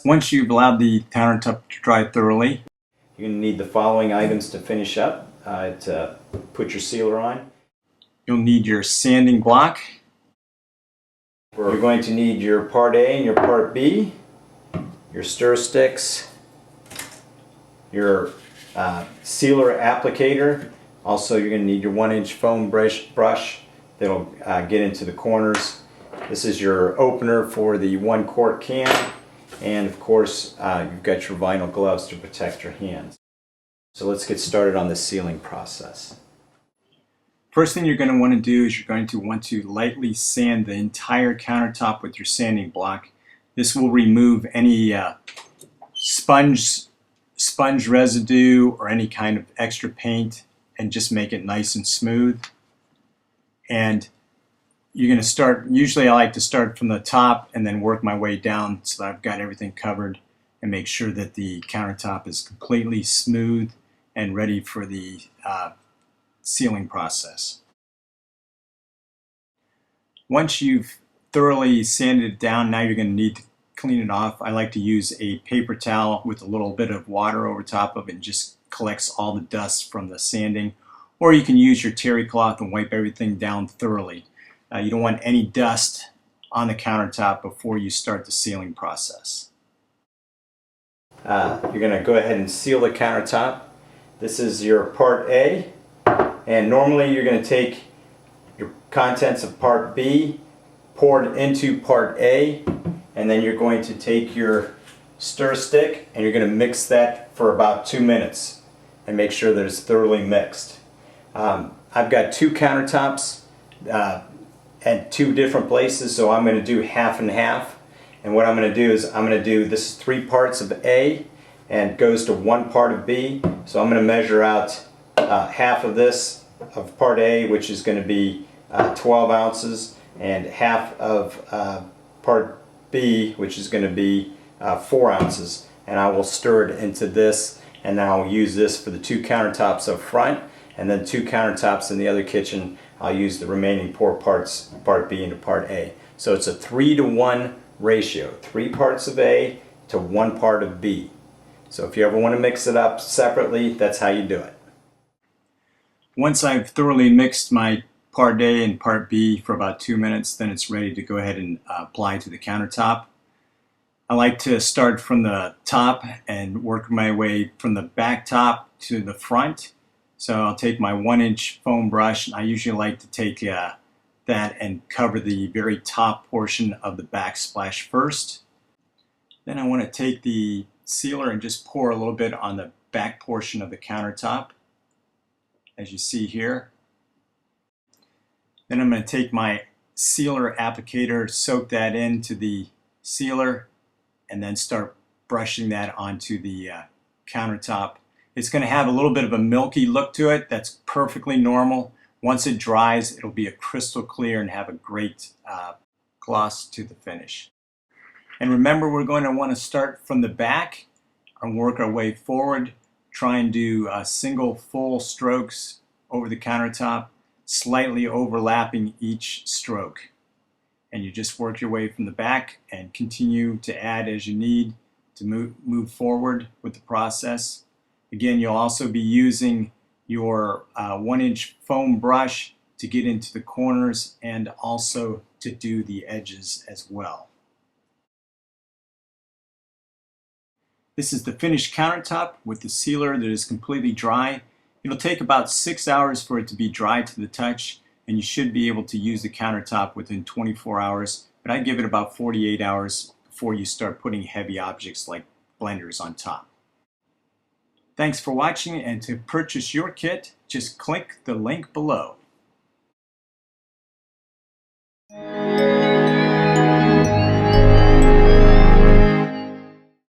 Once you've allowed the countertop to dry thoroughly, you're going to need the following items to finish up, to put your sealer on. You'll need your sanding block. You're going to need your part A and your part B, your stir sticks, your sealer applicator. Also, you're going to need your 1-inch foam brush that'll get into the corners. This is your opener for the 1-quart can, and of course you've got your vinyl gloves to protect your hands. So let's get started on the sealing process. First thing you're going to want to do is you're going to want to lightly sand the entire countertop with your sanding block. This will remove any sponge residue or any kind of extra paint and just make it nice and smooth. And you're going to start, usually I like to start from the top and then work my way down so that I've got everything covered and make sure that the countertop is completely smooth and ready for the sealing process. Once you've thoroughly sanded it down, now you're going to need to clean it off. I like to use a paper towel with a little bit of water over top of it and just collects all the dust from the sanding. Or you can use your terry cloth and wipe everything down thoroughly. You don't want any dust on the countertop before you start the sealing process. You're going to go ahead and seal the countertop. This is your part A, and normally you're going to take your contents of part B, pour it into part A, and then you're going to take your stir stick and you're going to mix that for about 2 minutes and make sure that it's thoroughly mixed. I've got 2 countertops at 2 different places, so I'm going to do half and half. And what I'm going to do is I'm going to do, this is 3 parts of A and goes to 1 part of B. So I'm going to measure out half of this of part A, which is going to be 12 ounces, and half of part B, which is going to be 4 ounces. And I will stir it into this, and then I'll use this for the 2 countertops up front, and then 2 countertops in the other kitchen. I'll use the remaining 4 parts, part B into part A. So it's a 3-to-1 ratio, 3 parts of A to 1 part of B. So if you ever want to mix it up separately, that's how you do it. Once I've thoroughly mixed my part A and part B for about 2 minutes, then it's ready to go ahead and apply to the countertop. I like to start from the top and work my way from the back top to the front. So I'll take my 1-inch foam brush, and I usually like to take that and cover the very top portion of the backsplash first. Then I want to take the sealer and just pour a little bit on the back portion of the countertop, as you see here. Then I'm going to take my sealer applicator, soak that into the sealer, and then start brushing that onto the countertop. It's going to have a little bit of a milky look to it. That's perfectly normal. Once it dries, it'll be a crystal clear and have a great gloss to the finish. And remember, we're going to want to start from the back and work our way forward. Try and do single full strokes over the countertop, slightly overlapping each stroke. And you just work your way from the back and continue to add as you need to move forward with the process. Again, you'll also be using your 1-inch foam brush to get into the corners and also to do the edges as well. This is the finished countertop with the sealer that is completely dry. It'll take about 6 hours for it to be dry to the touch, and you should be able to use the countertop within 24 hours, but I give it about 48 hours before you start putting heavy objects like blenders on top. Thanks for watching, and to purchase your kit, just click the link below.